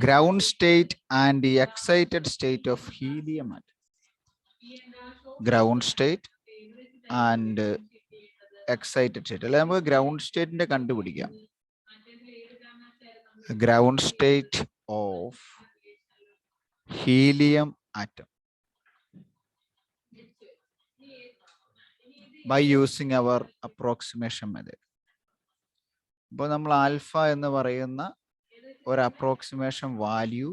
Ground state and the excited state of helium atom. Ground state and excited state. അല്ല നമുക്ക് ground സ്റ്റേറ്റിന്റെ കണ്ടുപിടിക്കാം. Ground state of helium atom by using our approximation method. ഇപ്പോൾ നമ്മൾ alpha എന്ന് പറയുന്ന ഒരു അപ്രോക്സിമേഷൻ വാല്യൂ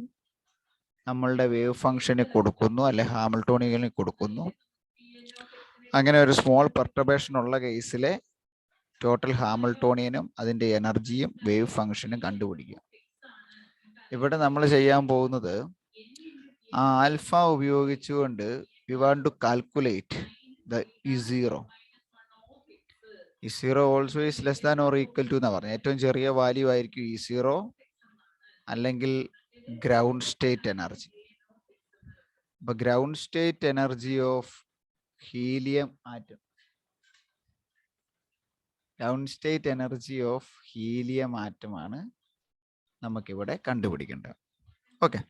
നമ്മളുടെ വേവ് ഫംഗ്ഷന് കൊടുക്കുന്നു, അല്ലെ ഹാമിൽട്ടോണിയന് കൊടുക്കുന്നു. അങ്ങനെ ഒരു സ്മോൾ പെർട്ടർബേഷൻ ഉള്ള കേസിലെ ടോട്ടൽ ഹാമിൽട്ടോണിയനും അതിൻ്റെ എനർജിയും വേവ് ഫംഗ്ഷനും കണ്ടുപിടിക്കുക. ഇവിടെ നമ്മൾ ചെയ്യാൻ പോകുന്നത് ആ ആൽഫ ഉപയോഗിച്ചുകൊണ്ട് we want to calculate the E0. E0 also is less than or equal to എന്ന് പറഞ്ഞു. ഏറ്റവും ചെറിയ വാല്യൂ ആയിരിക്കും E0 അല്ലെങ്കിൽ ഗ്രൗണ്ട് സ്റ്റേറ്റ് എനർജി. അപ്പൊ ground state energy of helium atom, ground state energy of helium atom ആണ് നമുക്കിവിടെ കണ്ടുപിടിക്കേണ്ടത്. ഓക്കെ,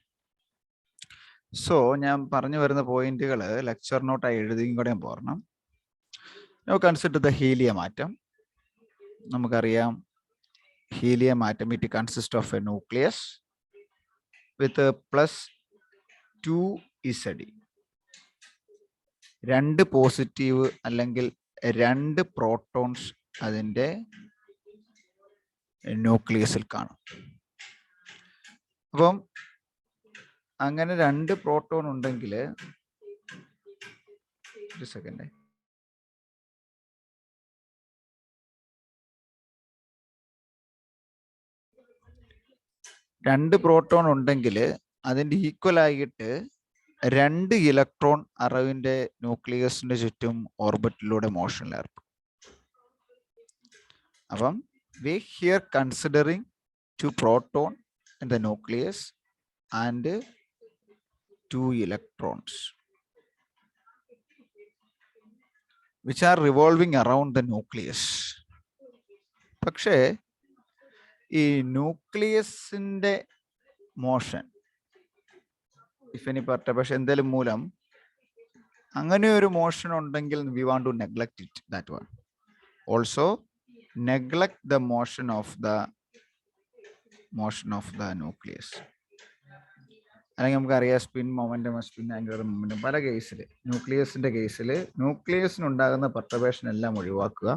സോ ഞാൻ പറഞ്ഞു വരുന്ന പോയിന്റുകൾ ലെക്ചർ നോട്ടായി എഴുതിയും കൂടെ പോരണം. Now consider the helium atom. നമുക്കറിയാം helium atom it consists of a nucleus with a +2Z. രണ്ട് പോസിറ്റീവ് അല്ലെങ്കിൽ രണ്ട് പ്രോട്ടോൺസ് അതിൻ്റെ ന്യൂക്ലിയസിൽ കാണും. അപ്പം അങ്ങനെ രണ്ട് പ്രോട്ടോൺ ഉണ്ടെങ്കിൽ, ഒരു സെക്കൻഡ്, രണ്ട് പ്രോട്ടോൺ ഉണ്ടെങ്കിൽ അതിൻ്റെ ഈക്വൽ ആയിട്ട് രണ്ട് ഇലക്ട്രോൺ അറവിൻ്റെ ന്യൂക്ലിയസിന്റെ ചുറ്റും ഓർബിറ്റിലൂടെ മോഷനിലേർപ്പെടും. അപ്പം we here considering 2 proton in the nucleus and 2 electrons which are revolving around the nucleus. പക്ഷേ ഈ ന്യൂക്ലിയസിന്റെ മോഷൻ, ഇഫ് എനി പെർട്ടർബേഷൻ എന്തെങ്കിലും മൂലം അങ്ങനെ ഒരു മോഷൻ ഉണ്ടെങ്കിൽ we want to neglect it, that one. Also neglect the motion of the nucleus. അല്ലെങ്കിൽ നമുക്കറിയാം spin momentum, spin angular momentum. പല കേസിൽ ന്യൂക്ലിയസിന്റെ കേസിൽ ന്യൂക്ലിയസിനുണ്ടാകുന്ന പെർട്ടർബേഷൻ എല്ലാം ഒഴിവാക്കുക.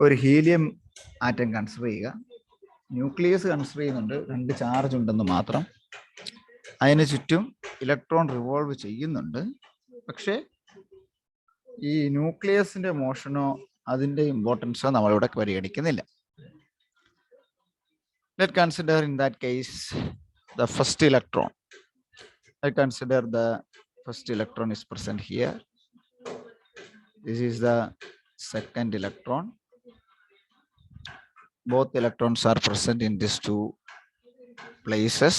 ഒരു ഹീലിയം ആറ്റം കൺസിഡർ ചെയ്യുക. ന്യൂക്ലിയസ് കൺസിഡർ ചെയ്യുന്നുണ്ട്, രണ്ട് ചാർജ് ഉണ്ടെന്ന് മാത്രം. അതിന് ചുറ്റും ഇലക്ട്രോൺ റിവോൾവ് ചെയ്യുന്നുണ്ട്. പക്ഷേ ഈ ന്യൂക്ലിയസിന്റെ മോഷനോ അതിന്റെ ഇമ്പോർട്ടൻസോ നമ്മളിവിടെ പരിഗണിക്കുന്നില്ല. Let's consider in that case the first electron. I consider the first electron is present here. This is the second electron. Both electrons are present in these two places.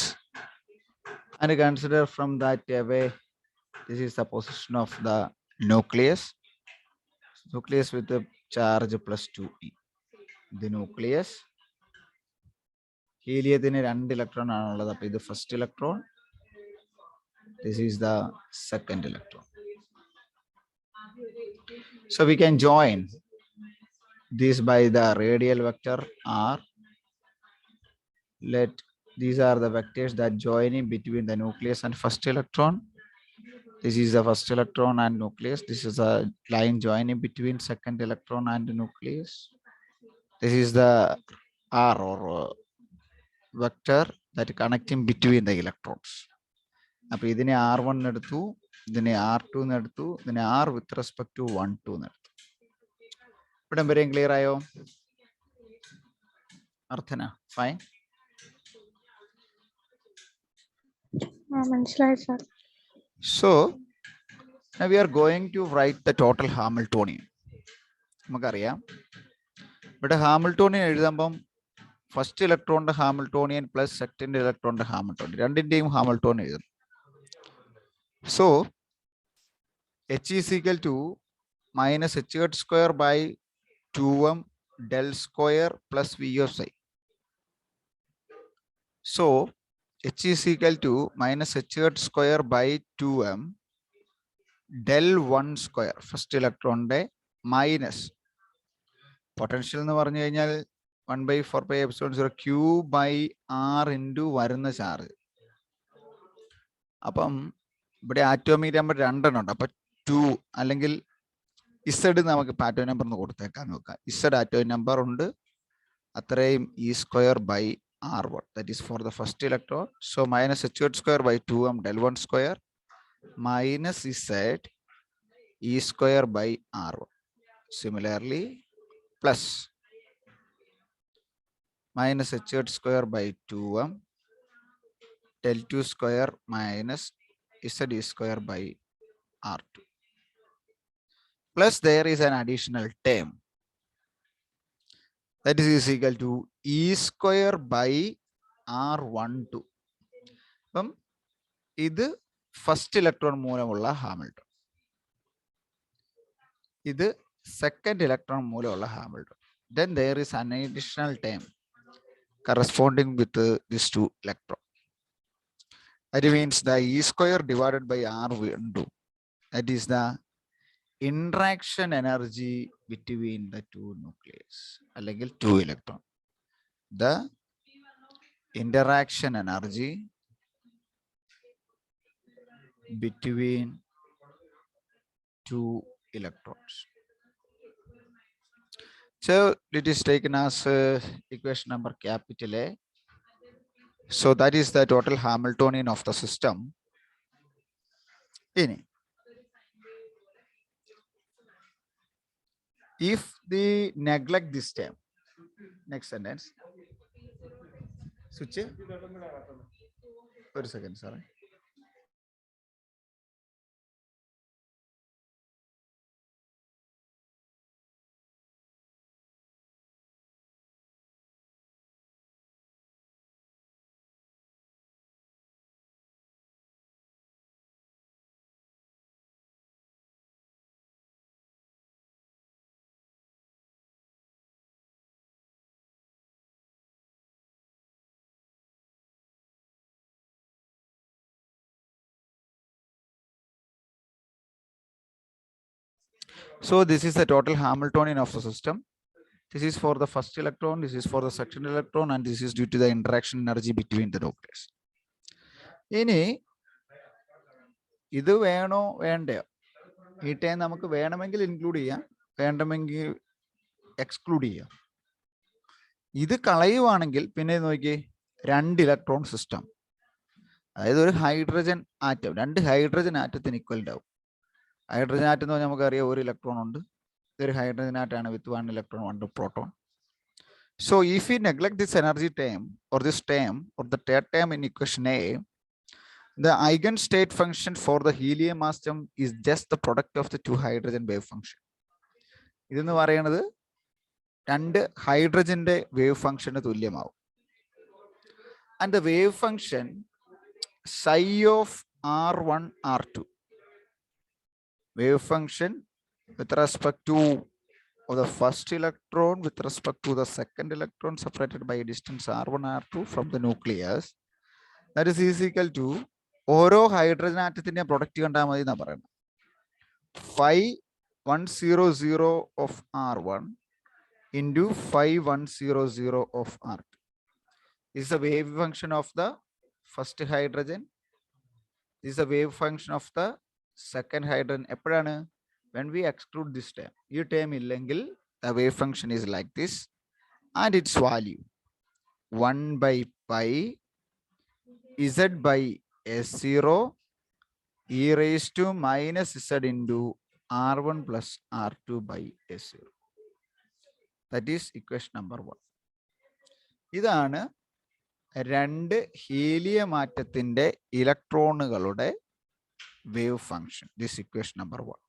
And consider from that away, this is the position of the nucleus. Nucleus with the charge +2e. The nucleus. ഹീലിയത്തിന് 2 electron ആണുള്ളത്. അപ്പോൾ ഇത് first electron, this is the second electron. So we can join this by the radial vector r. Let these are the vectors that join in between the nucleus and first electron. This is the first electron and nucleus. This is a line joining between second electron and the nucleus. This is the r or vector that connecting between the electrons. അപ്പോൾ ഇതിനെ R1 എടുത്തു, ഇതിനെ R2 എടുത്തു, ഇതിനെ R with respect to 1 2 എടുത്തു. ഇവിടെ വരെയും clear ആയോ? അർത്ഥന fine. So now we are going to write the total Hamiltonian. നമുക്കറിയാം ഇവിടെ ഹാമിൽട്ടോണിയൻ എഴുതുമ്പം ഫസ്റ്റ് ഇലക്ട്രോണിന്റെ ഹാമിൽട്ടോണിയൻ പ്ലസ് സെക്കൻഡ് ഇലക്ട്രോണിന്റെ ഹാമിൽട്ടോണിയൻ രണ്ടിന്റെയും ഹാമിൽട്ടോണിയൻ എഴുതും. So H is equal to -h² by 2m del square plus V of psi. So H is equal to minus H hat square by 2m del 1 square. First electron day minus potential എന്ന് പറഞ്ഞു കഴിഞ്ഞാൽ 1/4π/0 Q by R into വരുന്ന charge. അപ്പം ഇവിടെ atomic number 2 ഉണ്ട്. അപ്പൊ 2 അല്ലെങ്കിൽ Z നമുക്ക് ആറ്റോമിക് നമ്പർ ഒന്ന് കൊടുത്തേക്കാൻ നോക്കാം. ഇസഡ് ആറ്റോമിക് നമ്പർ ഉണ്ട്, അത്രയും E square by R1. That is for the first electron. So minus H hat square by 2m del 1 square minus Z E square by R1. Similarly, plus minus H hat square by 2m del 2 square minus Z E square by R2. Plus there is an additional term. That is equal to E square by R12. അപ്പം ഇത് first electron മൂലമുള്ള Hamilton, ഇത് second electron മൂലമുള്ള Hamilton. Then there is an additional term corresponding with these two electrons. That means the E square divided by R12. That is the interaction energy between the two nucleus, അല്ലെങ്കിൽ two electron. The interaction energy between two electrons. So it is taken as equation number capital A. So that is the total Hamiltonian of the system. If they neglect this term, next sentence. Switch. ഒരു second, sorry. So this is the total Hamiltonian of the system. This is for the first electron, this is for the second electron, and this is due to the interaction energy between the nucleus. ഇനി ഇത് വേണോ വേണ്ടയോ? ഈ time നമുക്ക് വേണമെങ്കിൽ include ചെയ്യാം, വേണ്ടെങ്കിൽ exclude ചെയ്യാം. ഇത് കളയുവാണെങ്കിൽ പിന്നെ നോക്കിയേ, രണ്ട് ഇലക്ട്രോൺ സിസ്റ്റം, അതായത് ഒരു ഹൈഡ്രജൻ ആറ്റം, രണ്ട് ഹൈഡ്രജൻ ആറ്റത്തിന് ഇക്വലന്റ് ആവും. ഹൈഡ്രജൻ ആറ്റം എന്ന് പറഞ്ഞാൽ നമുക്കറിയാം ഒരു ഇലക്ട്രോൺ ഉണ്ട്, ഇതൊരു hydrogen ആറ്റാണ് with 1 electron 1 proton. So if we neglect this energy term or this term or the third term in equation A, the eigenstate function for the helium atom is just the product of the two hydrogen wave function. ഇതെന്ന് പറയുന്നത് രണ്ട് ഹൈഡ്രജന്റെ wave ഫംഗ്ഷന് തുല്യമാവും. And the wave function psi of R1 R2, wave function with respect to the first electron with respect to the second electron separated by a distance R1 R2 from the nucleus, that is equal to ഓരോ hydrogen ആറ്റത്തിന്റെ product കണ്ടാൽ മതി എന്നാ പറയുന്നത്. phi 100 of R1 into phi 100 of R2 is the wave function of the first hydrogen. This is the wave function of the second hydrogen. എപ്പോഴാണ്? when we exclude this term. ഈ term ഇല്ലെങ്കിൽ the wave function is like this, and its value 1/pi Z by S0 e raised to minus Z into R1 plus R2 by S0. That is equation number 1. ഇതാണ് രണ്ട് helium ആറ്റത്തിന്റെ ഇലക്ട്രോണുകളുടെ wave function. This equation number 1.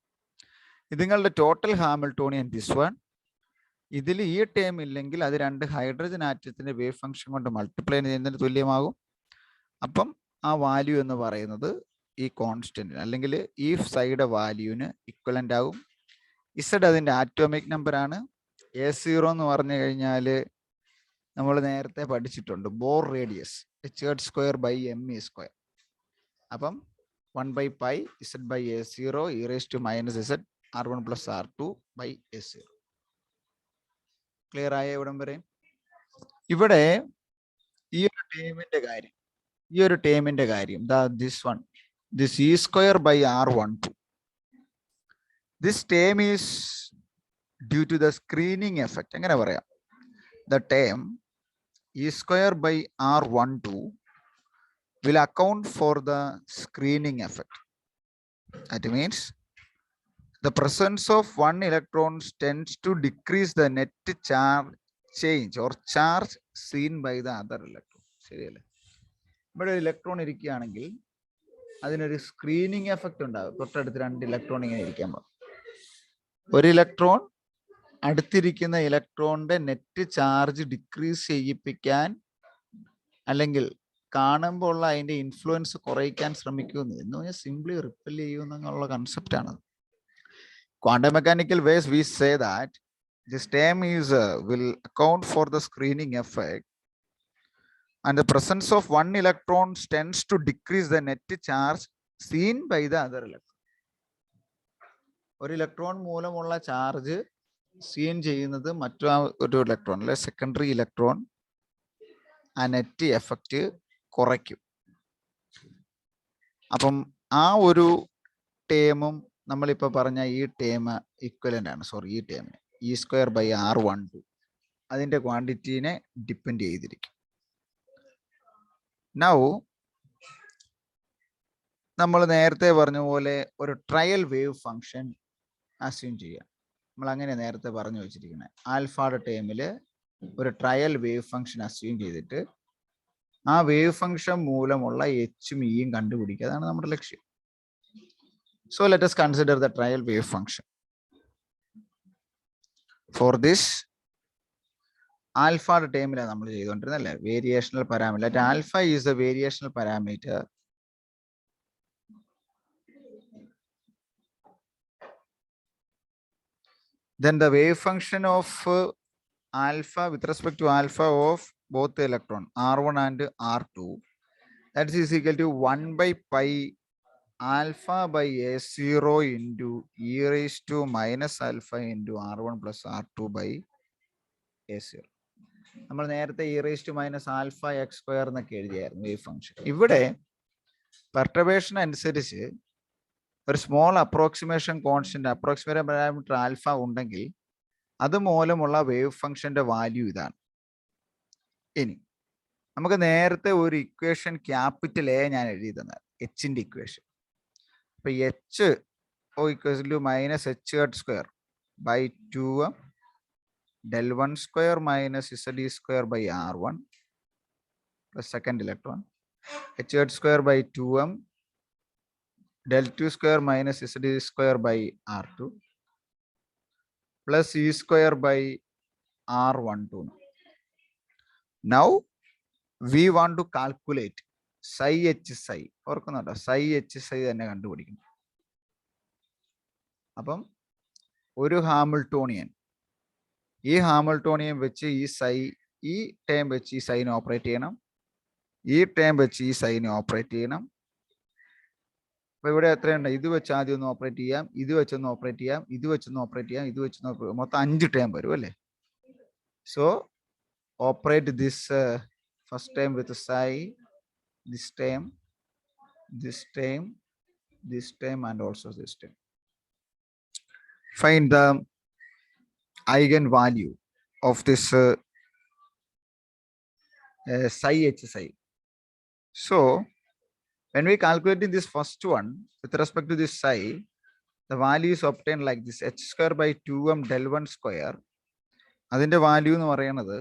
ഇത് നിങ്ങളുടെ total Hamiltonian this one. ഇതിൽ ഈ term ഇല്ലെങ്കിൽ അത് രണ്ട് ഹൈഡ്രജൻ ആറ്റത്തിന്റെ വേവ് ഫംഗ്ഷൻ കൊണ്ട് മൾട്ടിപ്ലൈ ചെയ്യുന്നതിന് തുല്യമാകും. അപ്പം ആ വാല്യൂ എന്ന് പറയുന്നത് ഈ കോൺസ്റ്റന്റിന് അല്ലെങ്കിൽ ഈ സൈഡ് വാല്യൂവിന് ഇക്വലന്റ് ആകും. ഇസഡ് അതിന്റെ ആറ്റോമിക് നമ്പർ ആണ്, A0 എന്ന് പറഞ്ഞു കഴിഞ്ഞാൽ നമ്മൾ നേരത്തെ പഠിച്ചിട്ടുണ്ട്, bore radius h² by m². അപ്പം 1/π z by A0 e⁻z r1 plus r2 by A0. Clear ആയ ഇവിടം വരെ? ഇവിടെ ഈ ഒരു ടേമിന്റെ കാര്യം this e² by r12, this term is due to the screening effect. എങ്ങനെ പറയാം? The term e² by r12 will account for the screening effect. That means the presence of one electron tends to decrease the net charge change or charge seen by the other electron. ശരിയല്ലേ? ഇവിടെ ഒരു electron ഇരിക്കുകയാണെങ്കിൽ അതിനൊരു screening effect ഉണ്ടാകും. തൊട്ടടുത്ത് 2 electron ഇങ്ങനെ ഇരിക്കാൻ പോകും. ഒരു ഇലക്ട്രോൺ അടുത്തിരിക്കുന്ന ഇലക്ട്രോണിന്റെ നെറ്റ് ചാർജ് ഡിക്രീസ് ചെയ്യിപ്പിക്കാൻ അല്ലെങ്കിൽ കാണുമ്പോൾ ഉള്ള അതിന്റെ ഇൻഫ്ലുവൻസ് കുറയ്ക്കാൻ ശ്രമിക്കുന്നു എന്ന് പറഞ്ഞാൽ സിംപ്ലി റിപ്പൽ ചെയ്യുന്നുള്ള കൺസെപ്റ്റ് ആണ്. Quantum mechanical ways we say that this term will account for the screening effect, and the presence of one electron tends to decrease the net charge seen by the other electron. ഒരു electron മൂലമുള്ള charge scene ചെയ്യുന്നത് മറ്റൊരു electron അല്ലെ secondary electron ആ net effect കുറയ്ക്കും. അപ്പം ആ ഒരു ടേമും നമ്മളിപ്പോ പറഞ്ഞ ഈ ടേം ഈക്വലന്റ് ആണ്. ഈ ടേമിന് e² ബൈ r12 അതിന്റെ ക്വാണ്ടിറ്റീനെ ഡിപ്പെൻഡ് ചെയ്തിരിക്കും. നൗ നമ്മൾ നേരത്തെ പറഞ്ഞ പോലെ ഒരു ട്രയൽ വേവ് ഫംഗ്ഷൻ അസ്യൂം ചെയ്യാം. നമ്മൾ അങ്ങനെ നേരത്തെ പറഞ്ഞു വെച്ചിരിക്കുന്നത് ആൽഫയുടെ ടേമിൽ ഒരു ട്രയൽ വേവ് ഫംഗ്ഷൻ അസ്യൂം ചെയ്തിട്ട് ആ വേവ് ഫംഗ്ഷൻ മൂലമുള്ള എച്ചും ഇയും കണ്ടുപിടിക്കുക. അതാണ് നമ്മുടെ ലക്ഷ്യം. So let us consider the trial wave function. For this, alpha term is the variational parameter. Let alpha is the variational parameter. Then the wave function of alpha with respect to alpha of both the electron R1 and R2, that is equal to 1/π alpha by A0 into e⁻⁻alpha into R1 plus R2 by A0. നമ്മൾ നേരത്തെ e⁻⁻alpha x² എന്നൊക്കെ എഴുതിയായിരുന്നു wave function. ഇവിടെ perturbation അനുസരിച്ച് ഒരു small approximation constant approximate parameter alpha ഉണ്ടെങ്കിൽ അത് മൂലമുള്ള wave ഫംഗ്ഷന്റെ വാല്യൂ ഇതാണ്. ഇനി നമുക്ക് നേരത്തെ ഒരു ഇക്വേഷൻ ക്യാപിറ്റൽ എ ഞാൻ എഴുതി തന്നത് എച്ചിന്റെ ഇക്വേഷൻ. അപ്പൊ h equals to -h² by 2m del1² minus z² by r1 plus second electron, h² by 2m del2² minus z² by r2 plus e² by r12. Now we want to calculate psi h psi. ഓർക്കുന്നുണ്ടോ? psi h psi തന്നെ കണ്ടുപിടിക്കണം. അപ്പം ഒരു Hamiltonian, ഈ Hamiltonian വെച്ച് ഈ term വെച്ച് ഈ സൈൻ ഓപ്പറേറ്റ് ചെയ്യണം, ഈ ടേം വെച്ച് ഈ സൈൻ ഓപ്പറേറ്റ് ചെയ്യണം. അപ്പൊ ഇവിടെ എത്രയുണ്ട്? ഇത് വെച്ച് ആദ്യം ഒന്ന് ഓപ്പറേറ്റ് ചെയ്യാം, ഇത് വെച്ചൊന്ന് ഓപ്പറേറ്റ് ചെയ്യാം, ഇത് വെച്ചൊന്ന് ഓപ്പറേറ്റ് ചെയ്യാം, ഇത് വെച്ച് മൊത്തം 5 ടേം വരും അല്ലേ? So operate this first time with psi, this term, this term, this term, and also this term. Find the eigenvalue of this psi h psi. So when we calculating this first one with respect to this psi, the value is obtained like this: h² by 2m del1². അതിന്റെ value എന്ന് പറയുന്നത്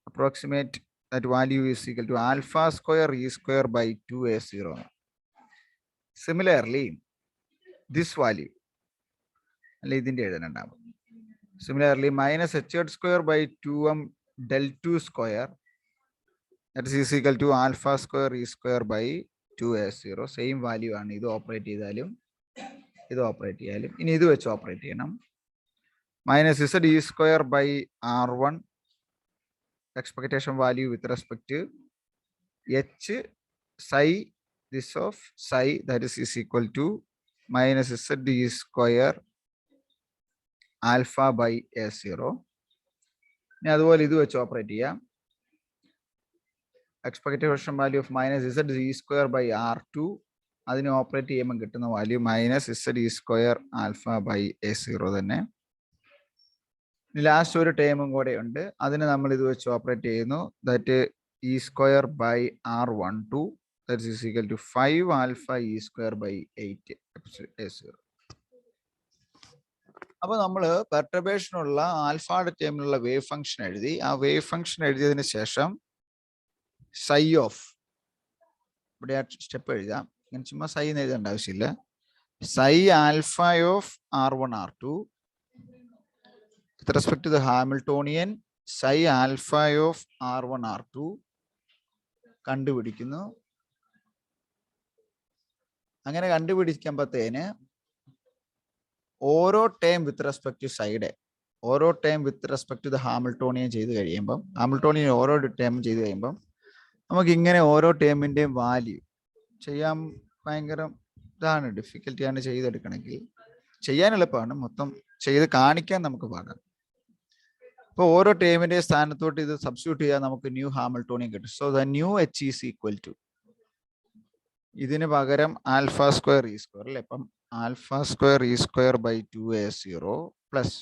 approximate that value is equal to alpha² e² by 2a0. Similarly, this value, similarly -h² by 2m del2², that is equal to alpha² e² by 2a0. Same value ആണ്. ഇത് operate ചെയ്താലും ഇത് operate ചെയ്യാലും. ഇനി ഇത് വെച്ച് operate ചെയ്യണം. minus z e square by r1 expectation value with respect to h psi this of psi that is equal to minus z e square alpha by a0. ഇനി അതുപോലെ ഇത് വെച്ച് ഓപ്പറേറ്റ് ചെയ്യാം. Expectation value of minus Z E square by r2 അതിനെ operate ചെയ്യുമ്പോൾ കിട്ടുന്ന value minus Z E square alpha by a0 തന്നെ. Last ഒരു ടേമും കൂടെ ഉണ്ട്, അതിന് നമ്മൾ ഇത് വെച്ച് ഓപ്പറേറ്റ് ചെയ്യുന്നു. That E square by r12 that is equal to 5 alpha E square by 8 a0. അപ്പോൾ നമ്മൾ പെർട്ടർബേഷനുള്ള ആൽഫയുടെ ടേമിലുള്ള വേവ് ഫംഗ്ഷൻ എഴുതി. ആ വേവ് ഫംഗ്ഷൻ എഴുതിയതിന് ശേഷം സൈ ഓഫ്, ഇവിടെ ആ സ്റ്റെപ്പ് എഴുതാം, ഇങ്ങനെ ചുമ്മാ സൈ എന്ന് എഴുതേണ്ട ആവശ്യമില്ല. Psi alpha of r1 r2 with respect to the Hamiltonian psi alpha of r1 r2 കണ്ടുപിടിക്കുന്നു. അങ്ങനെ കണ്ടുപിടിക്കുമ്പോഴത്തേന് ഓരോ term with respect to side, ഓരോ term with respect to the Hamiltonian ചെയ്ത് കഴിയുമ്പം, ഹാമിൽട്ടോണിയൻ ഓരോ ടേം ചെയ്ത് കഴിയുമ്പം നമുക്ക് ഇങ്ങനെ ഓരോ ടേമിൻ്റെയും വാല്യൂ ചെയ്യാൻ ഭയങ്കര ഇതാണ്, ഡിഫിക്കൽട്ടിയാണ് ചെയ്തെടുക്കണമെങ്കിൽ. ചെയ്യാൻ എളുപ്പമാണ്, മൊത്തം ചെയ്ത് കാണിക്കാൻ നമുക്ക് പാടാണ്. അപ്പോൾ ഓരോ ടേമിന്റെ സ്ഥാനത്തോട്ട് ഇത് സബ്സ്റ്റിറ്റ്യൂട്ട് ചെയ്യാൻ നമുക്ക് ന്യൂ ഹാമിൽട്ടോണിയൻ കിട്ടും. So the new H is equal to, ഇതിന് പകരം ആൽഫ സ്ക്വയർ ഇ സ്ക്വയർ അല്ലേ, അപ്പം alpha square E square by 2a0 plus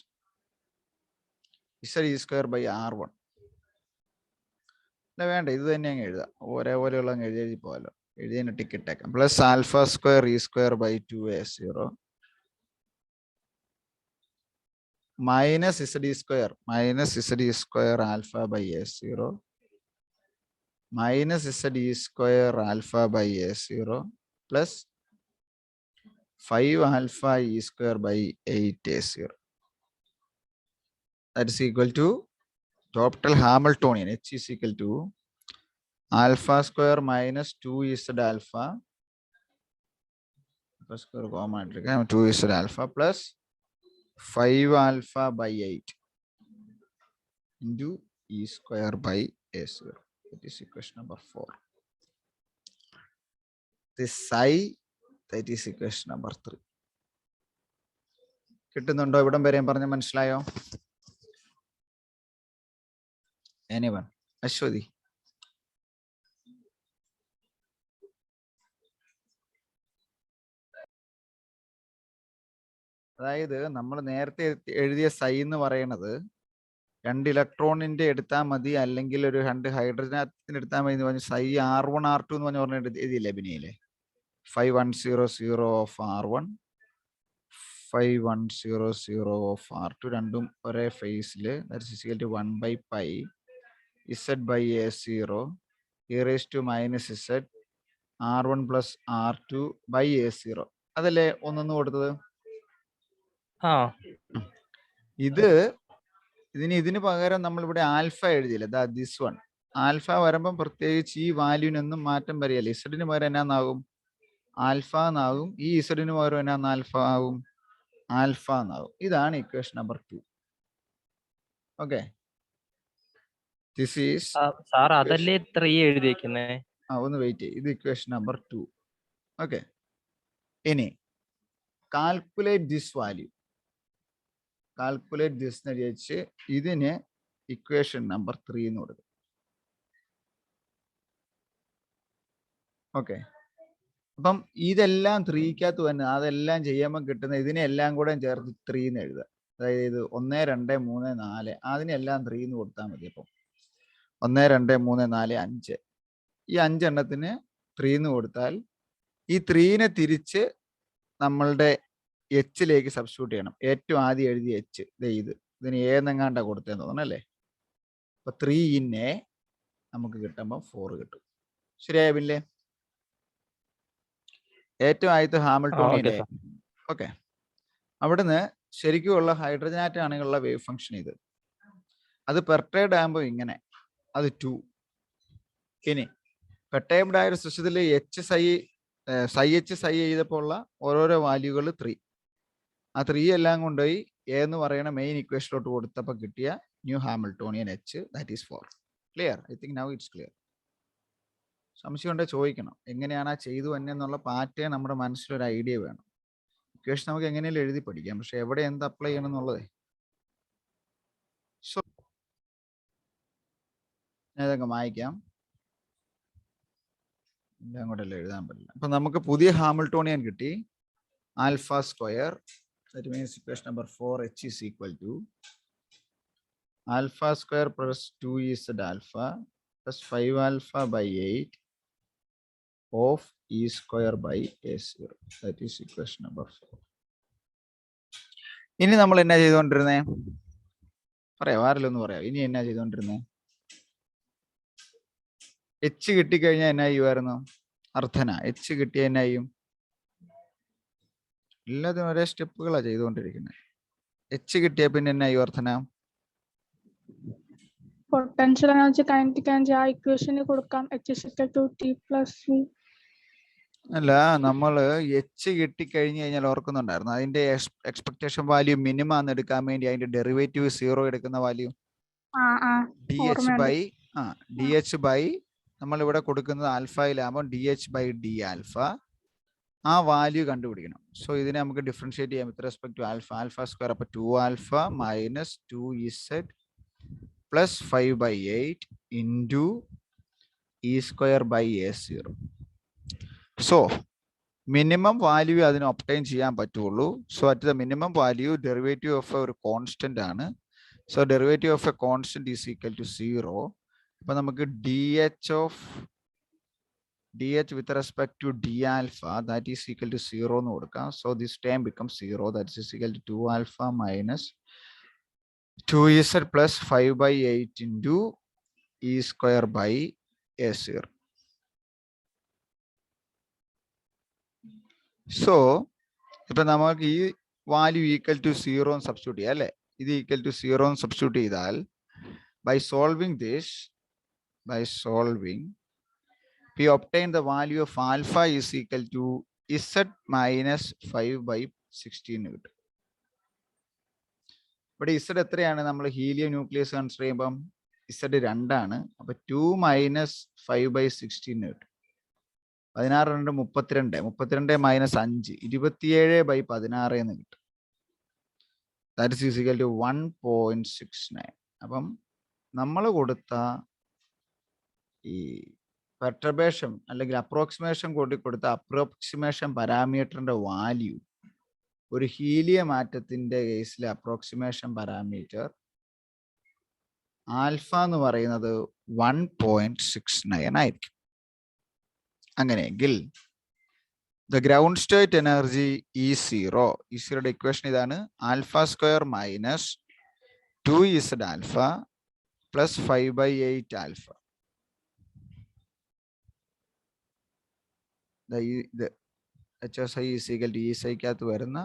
Z E square by r1. അല്ല വേണ്ട, ഇത് തന്നെ അങ്ങ് എഴുതാം, ഒരേപോലെയുള്ള അങ്ങ് എഴുതി പോകാമല്ലോ, എഴുതിയതിന് ടിക്കറ്റ് ആക്കാം. Plus alpha square E square by 2a0 minus z e square alpha by a0 minus z e square alpha by a0 plus 5 alpha e square by 8a0. That is equal to total Hamiltonian. H is equal to alpha square minus 2z alpha, alpha square common 2z alpha plus 5 alpha by 8 into e square by a0. That is equation number 4. This psi, that is equation number 3. കിട്ടുന്നുണ്ടോ? ഇവിടം വരെയും പറഞ്ഞ മനസ്സിലായോ? Anyone? Aswathy. അതായത് നമ്മൾ നേരത്തെ എഴുതിയ സൈ എന്ന് പറയുന്നത് 2 ഇലക്ട്രോണിന്റെ എടുത്താൽ മതി, അല്ലെങ്കിൽ ഒരു 2 ഹൈഡ്രജൻ ആറ്റത്തിന് എടുത്താൽ മതി എന്ന് പറഞ്ഞ് സൈ r1 r2 എന്ന് പറഞ്ഞ എഴുതിയില്ലേ ബിനിയിലെ. 5100 ഓഫ് r1 5100 ഓഫ് r2 രണ്ടും ഒരേ ഫേസിൽ 1/π z by a0 e raised to minus z r1 plus r2 by a0. അതല്ലേ ഒന്നൊന്ന് കൊടുത്തത്. ഇതിന് പകരം നമ്മൾ ഇവിടെ ആൽഫ എഴുതിയില്ല. ദിസ് വൺ ആൽഫ വരുമ്പം പ്രത്യേകിച്ച് ഈ വാല്യൂനൊന്നും മാറ്റം വരികയല്ല. ഇസഡിന് പകരം എന്നാന്നാകും? ആൽഫ എന്നാകും. ഈ ഇസഡിന് പകരം എന്നാന്ന് ആൽഫ ആകും? ആൽഫ എന്നാകും. ഇതാണ് equation number 2. Okay, this is sir അതല്ലേ 3 എഴുതിയേക്കുന്നേ. ഒന്ന് വെയിറ്റ് ചെയ്യ്, ഇത് ഇക്വേഷൻ നമ്പർ 2. ഓക്കെ, ഇനി calculate this value. Calculate this എന്ന് വിചാരിച്ച് ഇതിന് ഇക്വേഷൻ നമ്പർ 3 എന്ന് കൊടുക്കും. ഓക്കെ, അപ്പം ഇതെല്ലാം 3ക്കകത്ത് തന്നെ അതെല്ലാം ചെയ്യുമ്പോൾ കിട്ടുന്ന ഇതിനെല്ലാം കൂടെ ചേർത്ത് 3 എന്ന് എഴുതുക. അതായത് ഇത് 1 2 3 4 അതിനെല്ലാം 3 എന്ന് കൊടുത്താൽ മതി. അപ്പം 1 2 3 4 5 ഈ 5 എണ്ണത്തിന് 3 എന്ന് കൊടുത്താൽ ഈ 3നെ തിരിച്ച് നമ്മളുടെ എച്ചിലേക്ക് സബ്സ്റ്റിറ്റ്യൂട്ട് ചെയ്യണം. ഏറ്റവും ആദ്യം എഴുതിയ എച്ച് ഇതിന് ഏതെങ്ങാണ്ടാ കൊടുത്തതെന്ന് തോന്നല്ലേ. അപ്പൊ 3 in A നമുക്ക് കിട്ടുമ്പോൾ 4 കിട്ടും. ശരിയായ പിന്നെ ഏറ്റവും ആദ്യത്തെ ഹാമിൽട്ടോണിയൻ. ഓക്കെ, അവിടുന്ന് ശരിക്കുമുള്ള ഹൈഡ്രജൻ ആറ്റം ആണെങ്കിലുള്ള വേവ് ഫംഗ്ഷൻ ഇത്. അത് പെർട്ടേർഡ് ആകുമ്പോൾ ഇങ്ങനെ, അത് 2. ഇനി പെർട്ടേർഡ് ആയ ഒരു സിസ്റ്റത്തിൽ എച്ച് സൈ ചെയ്തപ്പോൾ ഉള്ള ഓരോരോ വാല്യൂകൾ 3. ആ 3 എല്ലാം കൊണ്ടുപോയി എ എന്ന് പറയുന്ന മെയിൻ ഇക്വേഷനിലോട്ട് കൊടുത്തപ്പോൾ കിട്ടിയ new Hamiltonian H, that is 4. Clear? I think now it's clear. സംശയം ഉണ്ടെങ്കിൽ ചോദിക്കണം. എങ്ങനെയാണ് ആ ചെയ്തു എന്നുള്ള പാറ്റേൺ നമ്മുടെ മനസ്സിലൊരു ഐഡിയ വേണം. ഇക്വേഷൻ നമുക്ക് എങ്ങനെയെങ്കിലും എഴുതി പഠിക്കാം, പക്ഷെ എവിടെ എന്ത് അപ്ലൈ ചെയ്യണം എന്നുള്ളത്. സോ ഞാൻ ഇതൊക്കെ വായിക്കാം. എല്ലാം കൂടെ എല്ലാം എഴുതാൻ പറ്റില്ല. അപ്പൊ നമുക്ക് പുതിയ ഹാമിൽട്ടോണിയൻ കിട്ടി. Alpha square, that means equation number 4, h is equal to alpha square plus 2z alpha plus 5 alpha by 8 of e square by a0. That is equation number 4. ഇനി നമ്മൾ എന്നാ ചെയ്തുകൊണ്ടിരുന്നേ? പറയാം, ആരെല്ലാം പറയാം. ഇനി എന്നാ ചെയ്തുകൊണ്ടിരുന്നേ? എച്ച് കിട്ടിക്കഴിഞ്ഞാൽ എന്നാ ചെയ്യുമായിരുന്നു? അർത്ഥന. എച്ച് കിട്ടിയ എന്നാ ചെയ്യും? എല്ലാത്തിനും ഒരേ സ്റ്റെപ്പുകളാണ് ചെയ്തുകൊണ്ടിരിക്കുന്നത്. എച്ച് കിട്ടിയ പിന്നെ എന്നാ ചെയ്യും അർത്ഥന? പൊട്ടൻഷ്യൽ എനർജി കൈനറ്റിക് എനർജി ആ ഇക്വേഷന് കൊടുക്കാം. h = t + v. അല്ല, നമ്മൾ എച്ച് കിട്ടിക്കഴിഞ്ഞു കഴിഞ്ഞാൽ ഓർക്കുന്നുണ്ടായിരുന്നു, അതിന്റെ എക്സ്പെക്ടേഷൻ വാല്യൂ മിനിമം ആണെന്ന് എടുക്കാൻ വേണ്ടി അതിന്റെ ഡെറിവേറ്റീവ് 0 എടുക്കുന്ന വാല്യൂ ഡി എച്ച് ബൈ നമ്മൾ ഇവിടെ കൊടുക്കുന്നത് ആൽഫയിലാകുമ്പോൾ D H by D alpha, ആ വാല്യൂ കണ്ടുപിടിക്കണം. സോ ഇതിനെ നമുക്ക് ഡിഫറൻഷിയേറ്റ് ചെയ്യാം with respect to alpha. Alpha square അപ്പോൾ 2 alpha minus 2z plus 5/8 into E square by a0. So minimum value അതിന് ഒബ്റ്റൈൻ ചെയ്യാൻ പറ്റുള്ളൂ. So at the minimum value derivative of ഒരു കോൺസ്റ്റന്റ് ആണ്. So derivative of a constant is equal to 0. അപ്പൊ നമുക്ക് dh with respect to d alpha, that is equal to 0 എന്ന് കൊടുക്കാം. So this term becomes 0, that is equal to 2 alpha minus 2z plus 5/8 into e square by a0. So ഇപ്പൊ നമുക്ക് ഈ value equal to 0 substitute ചെയ്യാം അല്ലെ? ഇത് equal to 0 substitute ചെയ്താൽ by solving this, we obtain the value of alpha is equal to z minus 5/16 കിട്ടും. ഇവിടെ z എത്രയാണ്? നമ്മൾ ഹീലിയം ന്യൂക്ലിയസ് കൺസിഡർ ചെയ്യുമ്പം z 2 ആണ്. അപ്പൊ 2 മൈനസ് 5/16 കിട്ടും. 16 32, 32 മൈനസ് 5 27/16 എന്ന് കിട്ടും. That is equal to 1.69. അപ്പം നമ്മൾ കൊടുത്ത ഈ പെർട്ടർബേഷൻ അല്ലെങ്കിൽ അപ്രോക്സിമേഷൻ കൊടുത്ത അപ്രോക്സിമേഷൻ പാരാമീറ്ററിന്റെ വാല്യൂ, ഒരു ഹീലിയം ആറ്റത്തിന്റെ കേസിലെ അപ്രോക്സിമേഷൻ പാരാമീറ്റർ ആൽഫ എന്ന് പറയുന്നത് 1.69 ആയിരിക്കും. അങ്ങനെയെങ്കിൽ the ground state energy E0, E0യുടെ ഇക്വേഷൻ ഇതാണ്. Alpha square minus 2z alpha plus 5/8 alpha. HSI is equal to ESIക്കകത്ത് വരുന്ന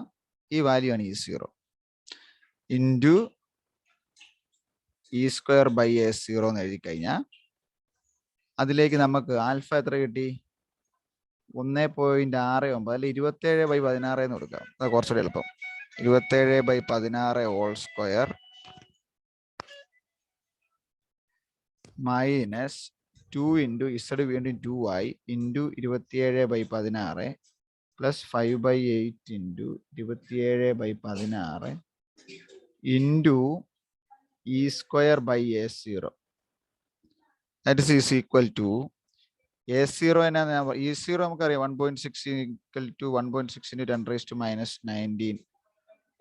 ഈ വാല്യൂ ആണ് E0 into E square by a0 എന്ന് എഴുതി കഴിഞ്ഞാൽ അതിലേക്ക് നമുക്ക് ആൽഫ എത്ര കിട്ടി? 1.69 അല്ലെ 27/16 എന്ന് കൊടുക്കാം. അത് കുറച്ചുകൂടി എളുപ്പം. 27/16 whole square minus 2 into Z വീണ്ടും 2 into 27/16 plus 5/8 into 27/16 into E square by a0. That is equal to a0 എന്നാ E0 നമുക്കറിയാം 1.6 ഈക്വൽ ടു 1.6 ഇൻറ്റു 10⁻⁻19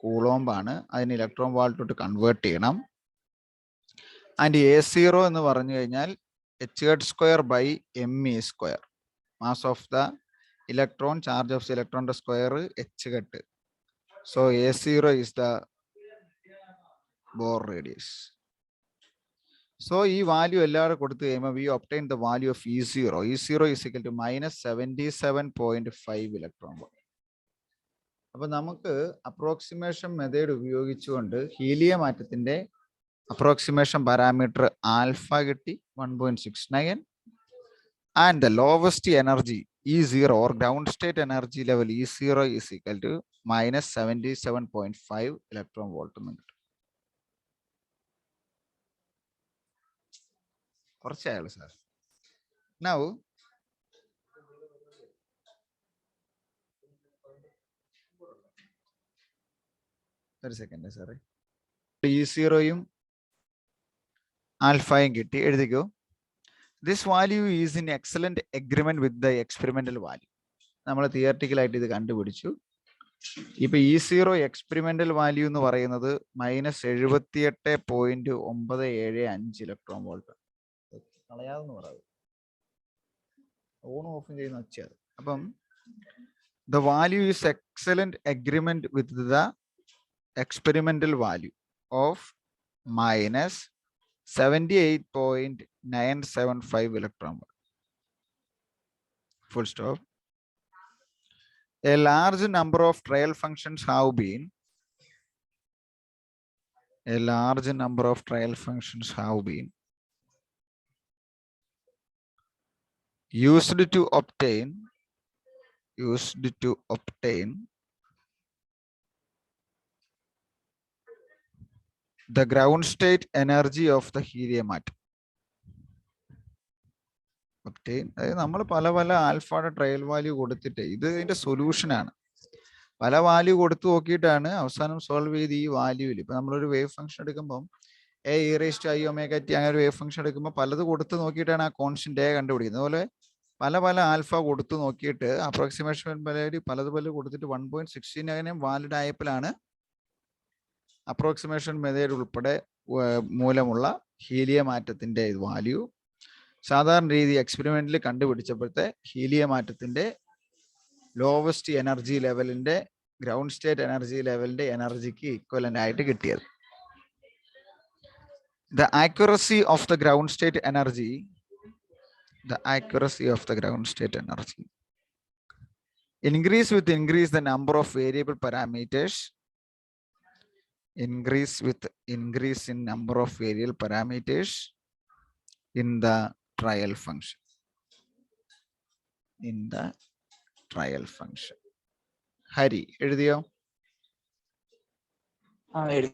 കൂളോംബ് ആണ്. അതിന് ഇലക്ട്രോൺ വോൾട്ടോട്ട് കൺവേർട്ട് ചെയ്യണം. ആൻഡ് a0 എന്ന് പറഞ്ഞു കഴിഞ്ഞാൽ h² by me², mass of the electron, charge of the ഇലക്ട്രോണിന്റെ square h². So a0 is the Bohr radius. So ഈ വാല്യൂ എല്ലാവരും കൊടുത്തു കഴിയുമ്പോൾ we obtain the value of E0. E0 is equal to -77.5 electron volt. അപ്പൊ നമുക്ക് approximation method ഉപയോഗിച്ചുകൊണ്ട് helium ആറ്റത്തിന്റെ approximation parameter alpha കിട്ടി 1.69 and the lowest energy E0 or ground state energy level E0 is equal to minus 77.5 electron volt എന്ന് കിട്ടും. കുറച്ചായുള്ളൂ sir. Now ഒരു second സാറേ, E0യും ആൽഫയും കിട്ടി, എഴുതിക്കോ. This value is in excellent agreement with the experimental value. നമ്മൾ തിയററ്റിക്കലായിട്ട് ഇത് കണ്ടുപിടിച്ചു. ഇപ്പൊ E0 എക്സ്പെരിമെന്റൽ വാല്യൂ എന്ന് പറയുന്നത് -78.975 ഇലക്ട്രോൺ വോൾട്ട്. കളയാതെന്ന് പറയുന്നത് ഓണും ഓഫും ചെയ്യുന്ന വെച്ചാൽ. അപ്പം the value is excellent agreement with the experimental value of -78.975 electron volt. Full stop. A large number of trial functions have been used to obtain the ground state energy of the helium atom. അതായത് നമ്മൾ പല ആൽഫയുടെ trial value കൊടുത്തിട്ട് ഇത് ഇതിന്റെ solution ആണ്. പല value കൊടുത്തു നോക്കിയിട്ടാണ് അവസാനം സോൾവ് ചെയ്ത് ഈ വാല്യൂവിൽ. ഇപ്പൊ നമ്മളൊരു വേവ് ഫംഗ്ഷൻ എടുക്കുമ്പോൾ e⁻⁻⁰ അങ്ങനെ ഒരു വേവ് ഫംഗ്ഷൻ എടുക്കുമ്പോൾ പലത് കൊടുത്ത് നോക്കിയിട്ടാണ് ആ കോൺസ്റ്റന്റ് എ കണ്ടുപിടിക്കുന്നത്. അതുപോലെ പല ആൽഫ കൊടുത്തു നോക്കിയിട്ട് അപ്രോക്സിമേഷൻ പലത് കൊടുത്തിട്ട് 1.69 വാലിഡ് ആയപ്പോഴാണ് അപ്രോക്സിമേഷൻ മെത്തേഡ് ഉൾപ്പെടെ മൂലമുള്ള ഹീലിയം ആറ്റത്തിന്റെ വാല്യൂ സാധാരണ രീതി എക്സ്പെരിമെന്റിൽ കണ്ടുപിടിച്ചപ്പോഴത്തെ ഹീലിയം ആറ്റത്തിന്റെ ലോവസ്റ്റ് എനർജി ലെവലിന്റെ ഗ്രൗണ്ട് സ്റ്റേറ്റ് എനർജി ലെവലിന്റെ എനർജിക്ക് ഇക്വലന്റ് ആയിട്ട് കിട്ടിയത്. The accuracy of the ground state energy increase the number of variable parameters in the trial function. Hari എഴുതിയോ? എഴുതി.